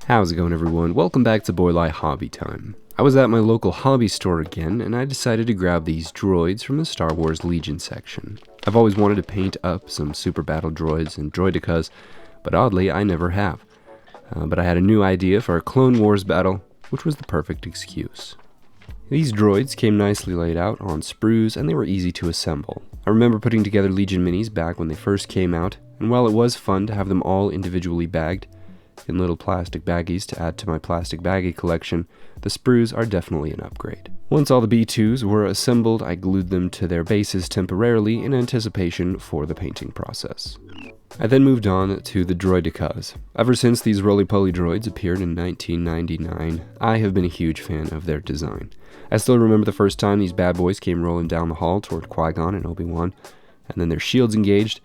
How's it going, everyone? Welcome back to Boylai Hobby Time. I was at my local hobby store again, and I decided to grab these droids from the Star Wars Legion section. I've always wanted to paint up some super battle droids and droidicas, but oddly, I never have. But I had a new idea for a Clone Wars battle, which was the perfect excuse. These droids came nicely laid out on sprues, and they were easy to assemble. I remember putting together Legion minis back when they first came out, and while it was fun to have them all individually bagged in little plastic baggies to add to my plastic baggie collection, the sprues are definitely an upgrade. Once all the B2s were assembled, I glued them to their bases temporarily in anticipation for the painting process. I then moved on to the droidicas. Ever since these roly-poly droids appeared in 1999, I have been a huge fan of their design. I still remember the first time these bad boys came rolling down the hall toward Qui-Gon and Obi-Wan, and then their shields engaged.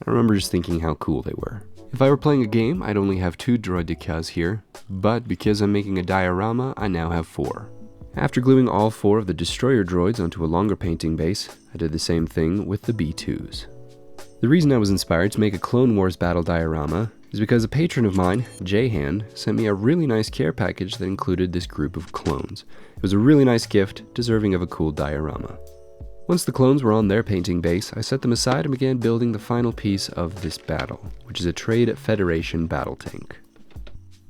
I remember just thinking how cool they were. If I were playing a game, I'd only have 2 droidicas here, but because I'm making a diorama, I now have 4. After gluing all 4 of the destroyer droids onto a longer painting base, I did the same thing with the B2s. The reason I was inspired to make a Clone Wars battle diorama is because a patron of mine, J-Han, sent me a really nice care package that included this group of clones. It was a really nice gift, deserving of a cool diorama. Once the clones were on their painting base, I set them aside and began building the final piece of this battle, which is a Trade Federation battle tank.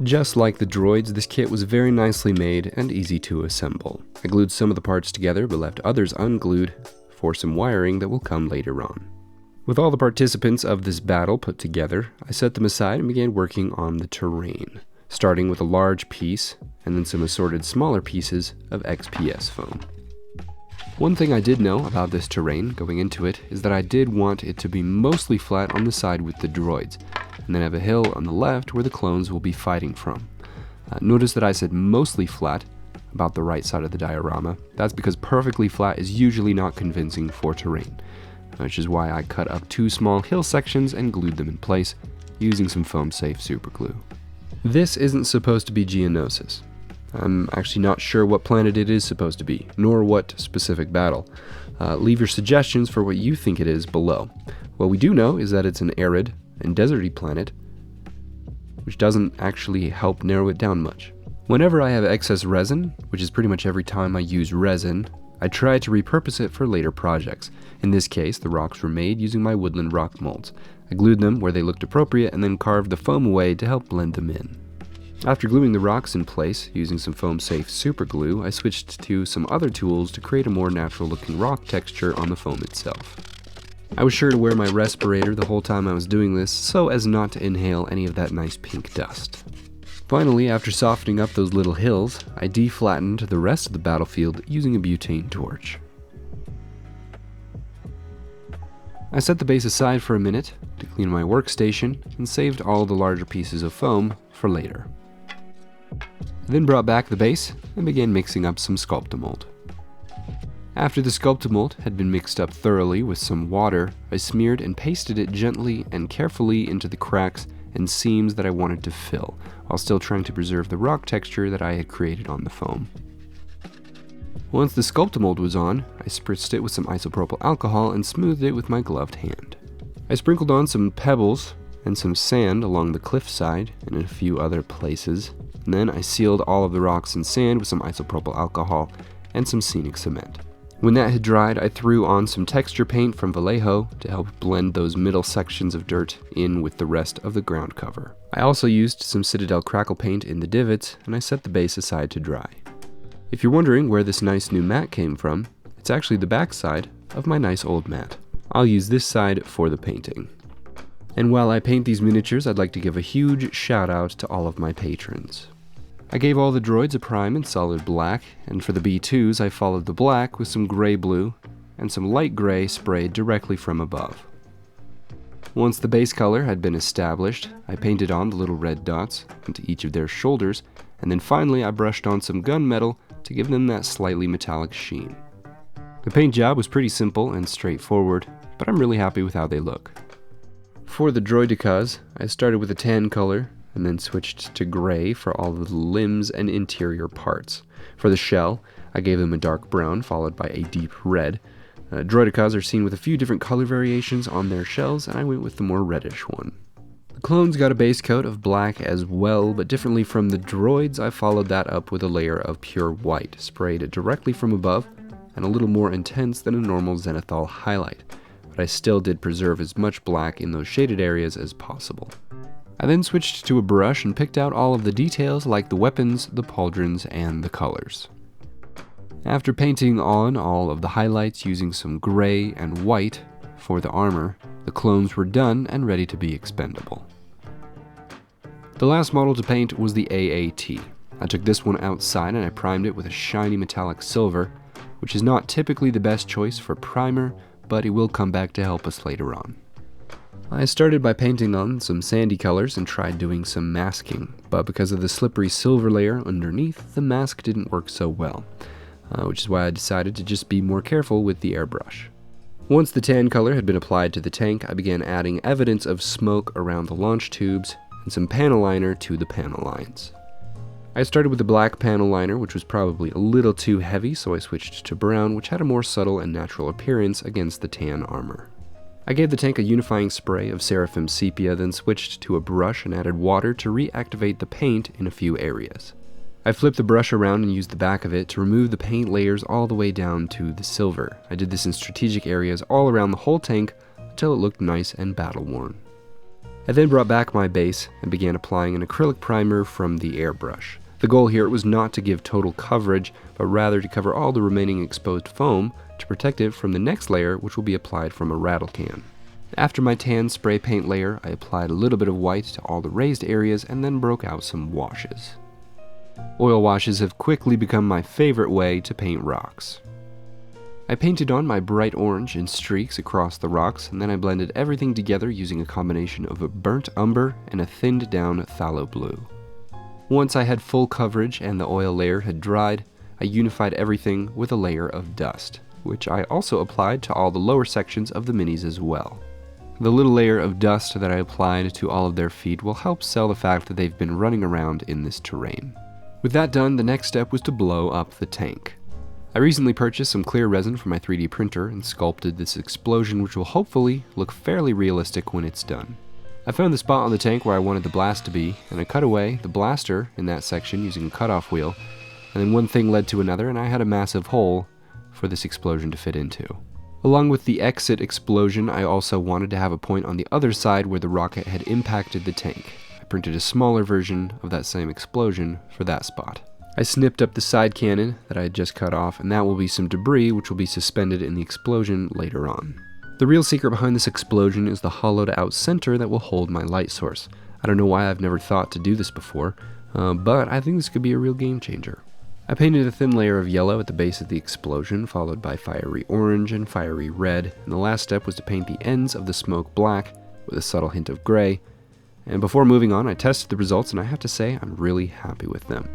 Just like the droids, this kit was very nicely made and easy to assemble. I glued some of the parts together but left others unglued for some wiring that will come later on. With all the participants of this battle put together, I set them aside and began working on the terrain, starting with a large piece and then some assorted smaller pieces of XPS foam. One thing I did know about this terrain going into it is that I did want it to be mostly flat on the side with the droids, and then have a hill on the left where the clones will be fighting from. Notice that I said mostly flat about the right side of the diorama. That's because perfectly flat is usually not convincing for terrain, which is why I cut up 2 small hill sections and glued them in place using some foam-safe superglue. This isn't supposed to be Geonosis. I'm actually not sure what planet it is supposed to be, nor what specific battle. Leave your suggestions for what you think it is below. What we do know is that it's an arid and deserty planet, which doesn't actually help narrow it down much. Whenever I have excess resin, which is pretty much every time I use resin, I try to repurpose it for later projects. In this case, the rocks were made using my woodland rock molds. I glued them where they looked appropriate and then carved the foam away to help blend them in. After gluing the rocks in place using some foam-safe superglue, I switched to some other tools to create a more natural-looking rock texture on the foam itself. I was sure to wear my respirator the whole time I was doing this so as not to inhale any of that nice pink dust. Finally, after softening up those little hills, I deflattened the rest of the battlefield using a butane torch. I set the base aside for a minute to clean my workstation and saved all the larger pieces of foam for later. I then brought back the base and began mixing up some Sculptamold. After the Sculptamold had been mixed up thoroughly with some water, I smeared and pasted it gently and carefully into the cracks and seams that I wanted to fill, while still trying to preserve the rock texture that I had created on the foam. Once the Sculptamold was on, I spritzed it with some isopropyl alcohol and smoothed it with my gloved hand. I sprinkled on some pebbles and some sand along the cliffside and in a few other places, and then I sealed all of the rocks and sand with some isopropyl alcohol and some scenic cement. When that had dried, I threw on some texture paint from Vallejo to help blend those middle sections of dirt in with the rest of the ground cover. I also used some Citadel crackle paint in the divots, and I set the base aside to dry. If you're wondering where this nice new mat came from, it's actually the back side of my nice old mat. I'll use this side for the painting. And while I paint these miniatures, I'd like to give a huge shout out to all of my patrons. I gave all the droids a prime in solid black, and for the B2s I followed the black with some gray blue and some light gray sprayed directly from above. Once the base color had been established, I painted on the little red dots into each of their shoulders, and then finally I brushed on some gunmetal to give them that slightly metallic sheen. The paint job was pretty simple and straightforward, but I'm really happy with how they look. For the droidicas, I started with a tan color and then switched to gray for all of the limbs and interior parts. For the shell, I gave them a dark brown followed by a deep red. Droids are seen with a few different color variations on their shells, and I went with the more reddish one. The clones got a base coat of black as well, but differently from the droids, I followed that up with a layer of pure white, sprayed directly from above, and a little more intense than a normal zenithal highlight, but I still did preserve as much black in those shaded areas as possible. I then switched to a brush and picked out all of the details like the weapons, the pauldrons, and the colors. After painting on all of the highlights using some gray and white for the armor, the clones were done and ready to be expendable. The last model to paint was the AAT. I took this one outside and I primed it with a shiny metallic silver, which is not typically the best choice for primer, but it will come back to help us later on. I started by painting on some sandy colors and tried doing some masking, but because of the slippery silver layer underneath, the mask didn't work so well. Which is why I decided to just be more careful with the airbrush. Once the tan color had been applied to the tank, I began adding evidence of smoke around the launch tubes and some panel liner to the panel lines. I started with the black panel liner, which was probably a little too heavy, so I switched to brown, which had a more subtle and natural appearance against the tan armor. I gave the tank a unifying spray of Seraphim Sepia, then switched to a brush and added water to reactivate the paint in a few areas. I flipped the brush around and used the back of it to remove the paint layers all the way down to the silver. I did this in strategic areas all around the whole tank until it looked nice and battle-worn. I then brought back my base and began applying an acrylic primer from the airbrush. The goal here was not to give total coverage, but rather to cover all the remaining exposed foam to protect it from the next layer, which will be applied from a rattle can. After my tan spray paint layer, I applied a little bit of white to all the raised areas and then broke out some washes. Oil washes have quickly become my favorite way to paint rocks. I painted on my bright orange in streaks across the rocks, and then I blended everything together using a combination of a burnt umber and a thinned down phthalo blue. Once I had full coverage and the oil layer had dried, I unified everything with a layer of dust, which I also applied to all the lower sections of the minis as well. The little layer of dust that I applied to all of their feet will help sell the fact that they've been running around in this terrain. With that done, the next step was to blow up the tank. I recently purchased some clear resin from my 3D printer and sculpted this explosion, which will hopefully look fairly realistic when it's done. I found the spot on the tank where I wanted the blast to be, and I cut away the blaster in that section using a cutoff wheel, and then one thing led to another, and I had a massive hole for this explosion to fit into. Along with the exit explosion, I also wanted to have a point on the other side where the rocket had impacted the tank. I printed a smaller version of that same explosion for that spot. I snipped up the side cannon that I had just cut off, and that will be some debris which will be suspended in the explosion later on. The real secret behind this explosion is the hollowed out center that will hold my light source. I don't know why I've never thought to do this before, but I think this could be a real game changer. I painted a thin layer of yellow at the base of the explosion, followed by fiery orange and fiery red, and the last step was to paint the ends of the smoke black with a subtle hint of gray. And before moving on, I tested the results, and I have to say I'm really happy with them.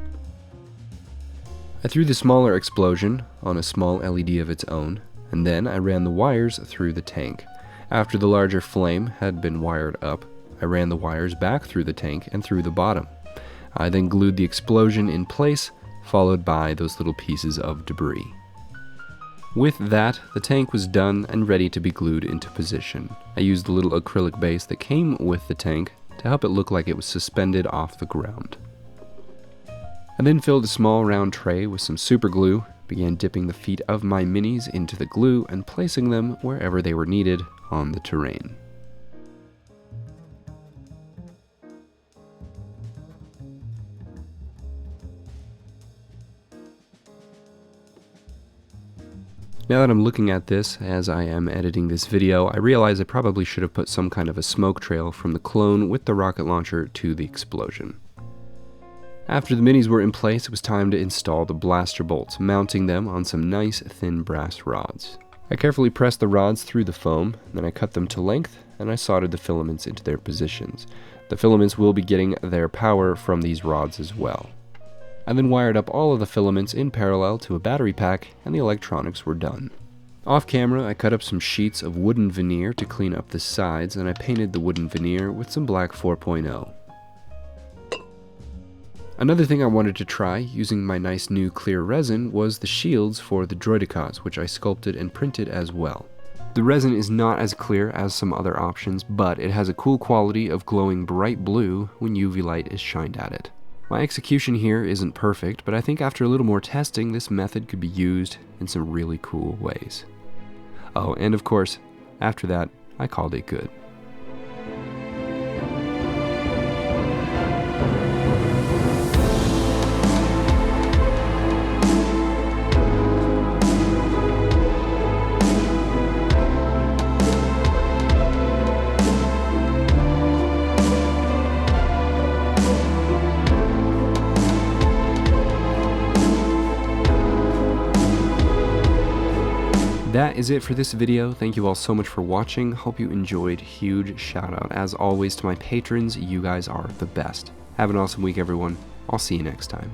I threw the smaller explosion on a small LED of its own, and then I ran the wires through the tank. After the larger flame had been wired up, I ran the wires back through the tank and through the bottom. I then glued the explosion in place, followed by those little pieces of debris. With that, the tank was done and ready to be glued into position. I used the little acrylic base that came with the tank to help it look like it was suspended off the ground. I then filled a small round tray with some super glue, began dipping the feet of my minis into the glue and placing them wherever they were needed on the terrain. Now that I'm looking at this as I am editing this video, I realize I probably should have put some kind of a smoke trail from the clone with the rocket launcher to the explosion. After the minis were in place, it was time to install the blaster bolts, mounting them on some nice thin brass rods. I carefully pressed the rods through the foam, then I cut them to length, and I soldered the filaments into their positions. The filaments will be getting their power from these rods as well. I then wired up all of the filaments in parallel to a battery pack, and the electronics were done. Off camera, I cut up some sheets of wooden veneer to clean up the sides, and I painted the wooden veneer with some black 4.0. Another thing I wanted to try using my nice new clear resin was the shields for the Droids, which I sculpted and printed as well. The resin is not as clear as some other options, but it has a cool quality of glowing bright blue when UV light is shined at it. My execution here isn't perfect, but I think after a little more testing, this method could be used in some really cool ways. Oh, and of course, after that, I called it good. That is it for this video. Thank you all so much for watching. Hope you enjoyed. Huge shout out as always to my patrons. You guys are the best. Have an awesome week, everyone. I'll see you next time.